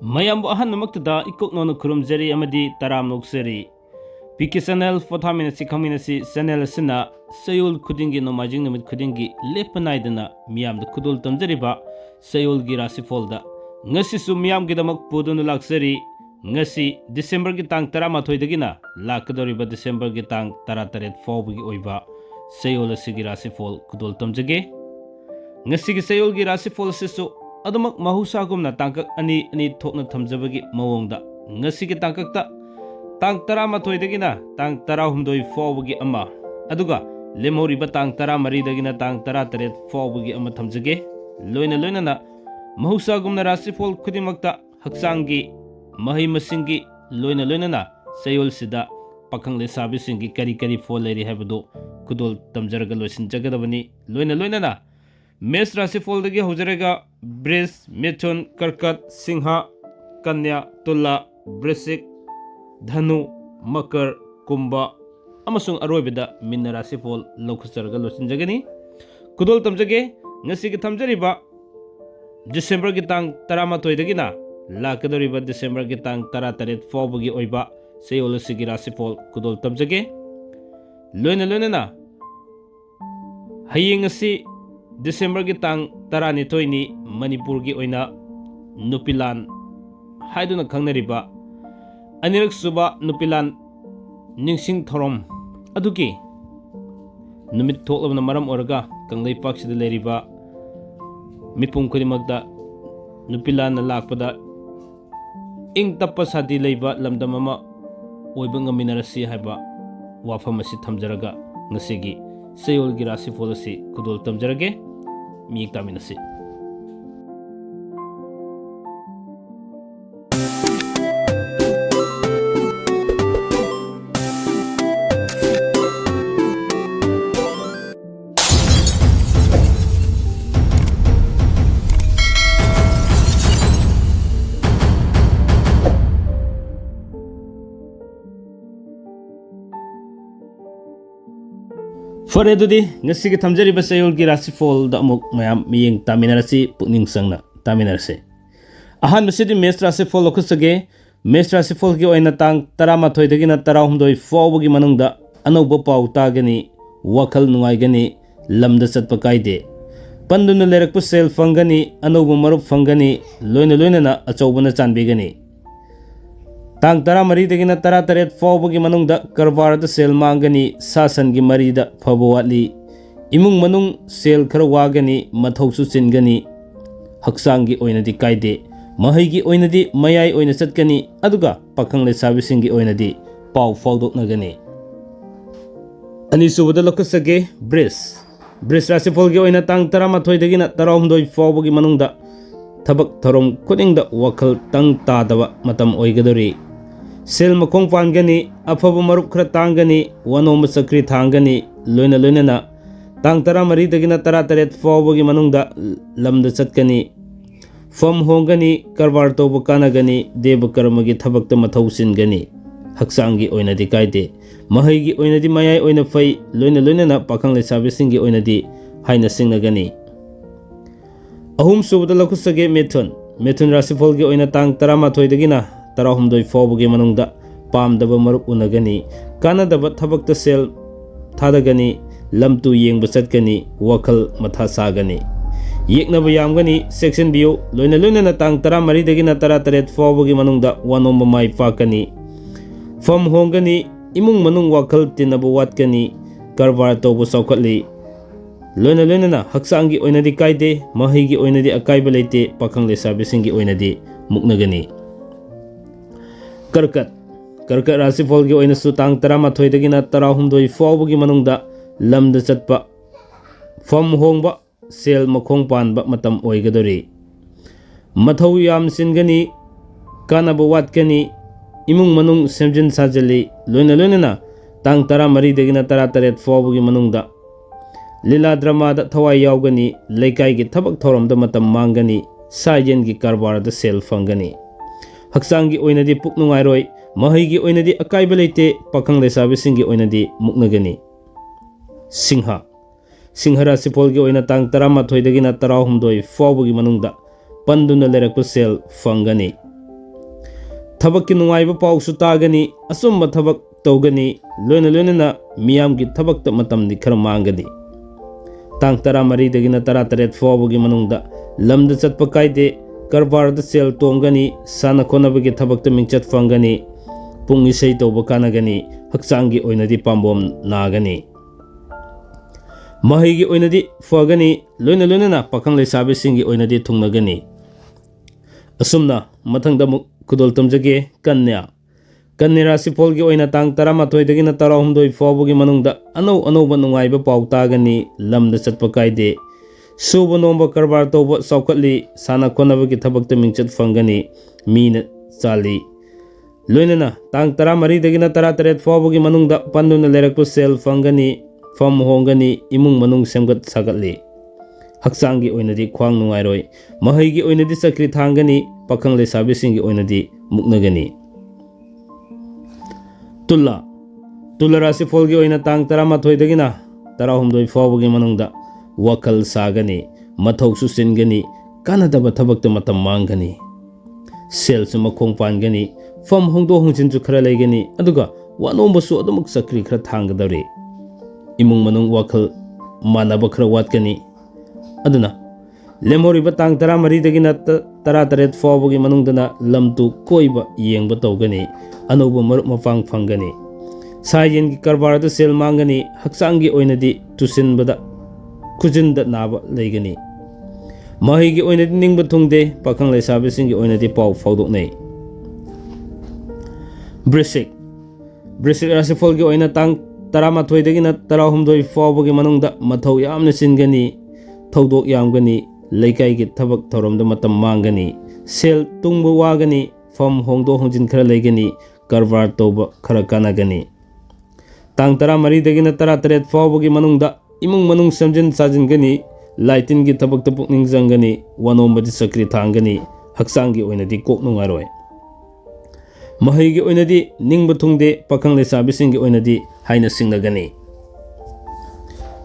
mayam ahan namaktada ikok nono kurumjari amadi taram noksari PK channel Pothaminasi KHANGMINASI channel asina sayol khudingi nomajing namit khudingi lepanaidana miyam da kudul tamjariba Chayolgi Rashifal da ngasi su miyam gidamak pudunu laksari ngasi December gi tang 13 dagina lakadoriba December gi tang 13 fawbagi oiba Chayol asigi Rashifal kudul tamjage ngasi gi Chayolgi Rashifal sisu adumak mahusagumna tangkak ani thokna thamjabagi mawongda ngasi gi tangkakta tang 13 dagina tang 16 fawbagi ama aduga lemhoriba tang 13 dagina tang 13 fawbagi ama thamjage loina na mahusagumna Rashifal khudimakta haksangi mahi masingi loina na Chayol sida pakhang lesabi singi kari fol leri habado kudol tamjaraga loisin jagadabani loina na Mes Rashifal dagi hojaraga Bris, Mithun, Karkat, Singha, Kanya, Tulla, Brisik, Dhanu, Makar, Kumbha, amasung aroibida minna Rashifal lokhusaraga loisin jagani kudol tamjage ngasi gi thamjariba December gi tang 13 dagina lakadoriba December gi tang 13 fawbagi oiba Chayol asigi Rashifal kudol tamjage loina na hayeng asi December gi tang 12 ni Manipur gi oina nupilan haiduna khangnariba anirak suba nupilan ningsing thorom aduki numit thoklabna maram oraga kanglai paksida leriba mipum khudimagda nupilan na lakpada ing tappa sadi leiba lamdam ama oiba ngaminarasi haiba wafam asi thamjaraga ngasigi Chayolgi Rashifal asi kudol tamjarage mi taminasi Fare dudi ngasi gi thamjariba Chayolgi Rashifal da amuk mayam miyeng taminarasi pukning sangna taminarase ahan masidi Mes Rashifal lokhusage Mes Rashifal gi oina tang 13 dagina 16 fawbagi manungda anauba pau tagani wakhal nungai gani lamda chatpa kaide panduna lerakpa sel fangani anauba marup fangani loina na achobana chanbigani tang 13 dagina 13 fawbagi manungda karbarada sel mangani sasan gi marida fabawatli imung manung sel khara wagani mathausu chingani haksangi oinadi kaide mahaigi oinadi mayai oina chatkani aduga pakhang le sabisingi oinadi pau fawdoknagani ani subada lokasage Bris Rashifal gi oina tang 13 dagina 16 fawbagi manungda thabak thorom khudingda wakhal tang tadaba matam oigadori sel makong pangani afaba marup khara tangani wanom sakri thangani loina na tang 13 dagina 13 fawbagi manungda lamda chatkani fam hongani karbar toba kanagani deba karmagi thabakta mathau singani haksangi oinadi kaide mahaigi oinadi mayai oina fai loina na pakhang le sabisingi oinadi haina singnagani ahum subada lakusage Mithun Rashifal gi oina tang 13 dagina 16 fawbagi manungda pamdaba marup unagani kanadaba thabakta sel thadagani lamtu yengba chatkani wakhal matha sagani yeknaba yamgani section view loina na tang 13 dagina 13 fawbagi manungda wanomba mai pakani fam hongani imung manung wakhal tinaba watkani karbar tobu saukhatli loina na haksangi oinadi kaide mahigi oinadi akaiba leite pakhang lesabisingi oinadi muknagani Karkat Rashifal gi oina su tang 13 dagina 16 fawbagi manungda lamda chatpa fam hongba sel makhong panba matam oigadori mathau yam singani kanaba watkani imung manung semjin sajali loina na tang 13 dagina 13 fawbagi manungda lila drama da thawai yaugani leikai gi thabak thorom da matam mangani sayen gi karbar da sel fangani haksangi oinadi puknungai roi mahaigi oinadi akaiba leite pakhang lesabisingi oinadi muknagani Singha Singha Rashifal gi oina tang 13 dagina 16 fawbagi manungda panduna lerakpa sel fangani. Thabak ki nungaiba paw su tagani asumba thabak tawgani loina loina miyam gi thabak ta matam di khara mangani. Tang 13 dagina 18 fawbagi manungda lamda chatpa kaide karbar da sel tongani sana khonabagi thabak ta mingchat fangani pungi sei tawba kanagani haksangi oinadi pambom nagani. Mahigi oinadi fagani loina loina pakhang leisabe singi oinadi thungnagani. Asumna mathangda muk kudol tamjage Kanya Rashifal gi oina tang 13 dagina 16 fawbagi manungda anau banungaiba paw tagani lamda chatpa kaide suba nomba karbar tawba saukhatli sana khonabagi thabakta mingchat fangani mina chali. Loinana tang 13 dagina 18 fawbagi manungda panduna lerakpa sel fangani fam hongani imung manung semgat sagatli. Haksangi oinadi khwang nungairoi mahigi oinadi sakri thangani pakhang leisabe singi oinadi muknagani. Tulla Rashifal gi oina tang 13 dagina 16 fawbagi manungda wakal sagani mathau su singani kanadaba thabakta matam mangani sel su makhong pangani fam hongdo hongchin chu khara leigani aduga wanomba su adumuk sakri khara thangadari imung manung wakal manaba khara watkani aduna lemori batang 13 dagina 18 fawbagi manungdana lamtu koiba yengba tawgani anoba marup mafang fangani sayen gi karbar da sel mangani haksangi oinadi tusinbada kujinda naba leigani mahigi oinadi ningba thungde pakhang leisabe singi oinadi paw fawdoknei. Brisik Rashifal gi oina tang 13 dagina 16 fawbagi manungda mathau yamna singani thawdok yamgani leikai gi thabak thorom da matam mangani sel tungba wagani fam hongdo hongjin khara leigani karbar tawba khara kanagani. Tang 13 dagina 18 fawbagi manungda imung manung samjin sajingani laitin gi thabak ta pukning jangani wanombadi sakri thangani haksangi oinadi kok nungaroi mahigi oinadi ningba thungde pakhang leisabe singi oinadi haina singnagani.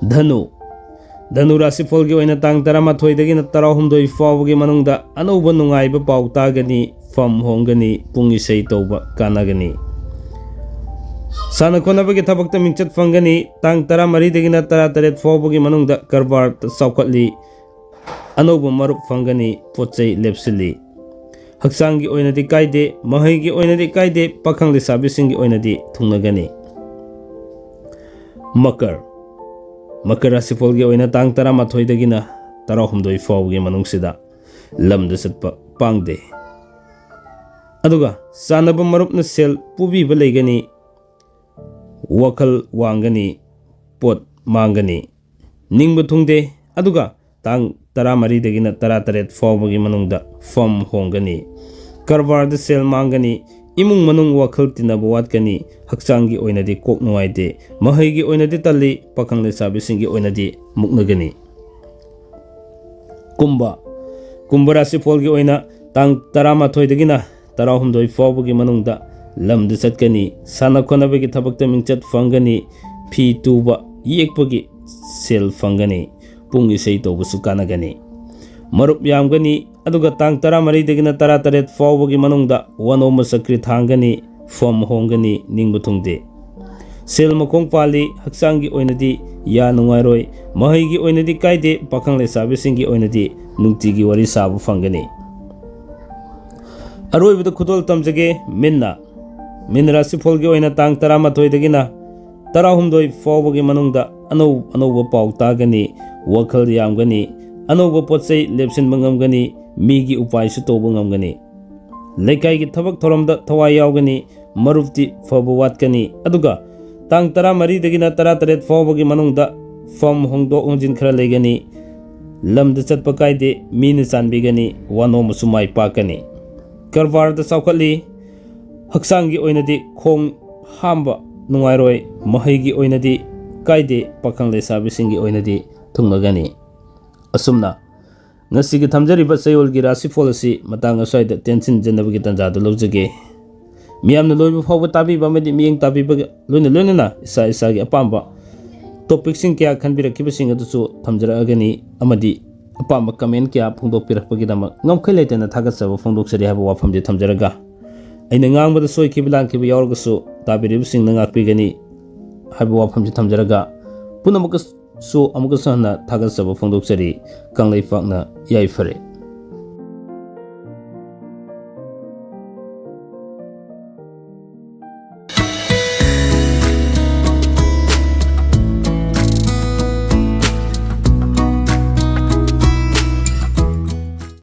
Dhanu Rashifal gi oina tang 13 dagina 16 fawbagi manungda anauba nungaiba paw tagani fam hongani pungi sei tawba kanagani sana khonabagi thabakta mingchat fangani. Tang 13 dagina 18 fawbagi manungda karbar saukhatli anauba marup fangani pochai lepsili haksangi oinadi kaide mahigi oinadi kaide pakhang leisabe singi oinadi thungnagani. Makar Rashifal gi oina tang 13 dagina 16 fawbagi manungsida lamda satpa pangde aduga sanaba marupna sel pubiba leigani wakal wangani pot mangani ningba thungde aduga tang 13 dagina 18 fawbagi manungda fam hongani karbar da sel mangani imung manung wakal tinaba watkani haksangi oinadi kok nuaide mahigi oinadi talli pakhang leisabe singi oinadi muknagani. Kumba Rashifal gi oina tang 13 dagina 16 fawbagi manungda lamda chatkani sana khonabagi thabakta mingchat fangani phi tuba yekpagi sel fangani pungi sei tawbasu kanagani marup yamgani aduga tang 13 dagina 18 fawbagi manungda wanoma sakri thangani fam hongani ningba thungde sel makhong pali haksangi oinadi ya nungairoi mahigi oinadi kaide pakhang leisabe singi oinadi nungtigi wari sabu fangani. Aroibada khudol tamjage Minna Rashifal gi oina tang 13 dagina 16 fawbagi manungda anauba paw tagani wakal yamgani anauba pochai lepsin bangamgani migi upai su tawba ngamgani leikai gi thabak thoromda thawai yawgani marupti faba watkani aduga tang 13 dagina 18 fawbagi manungda fam hongdo ongjin khara leigani lamda chatpa kaide mina chanbigani wanoma sumai pakani karbar da saukhatli haksangi oinadi khong hamba nungairoi mahigi oinadi kaide pakhang leisabe singi oinadi thungnagani. Asumna ngasigi thamjariba Chayolgi Rashifal asi matang aswaida tension janabagi tanjadu lojage miyamna loiba fawba tabiba amadi miyeng tabiba loina isa gi apamba topic kya khanbirakhibasing adusu thamjaragani amadi apamba comment kya phongdokpirakpagidama ngamkhai leitena thagasaba phongdoksari haba wafamje thamjaraga aina ngangbada soikibilan kiba yaurgasu tabiribasing ngakpigani haba wafamje thamjaraga punamuka su amuka sana thagasaba phongdoksari kanglai fakna yaifare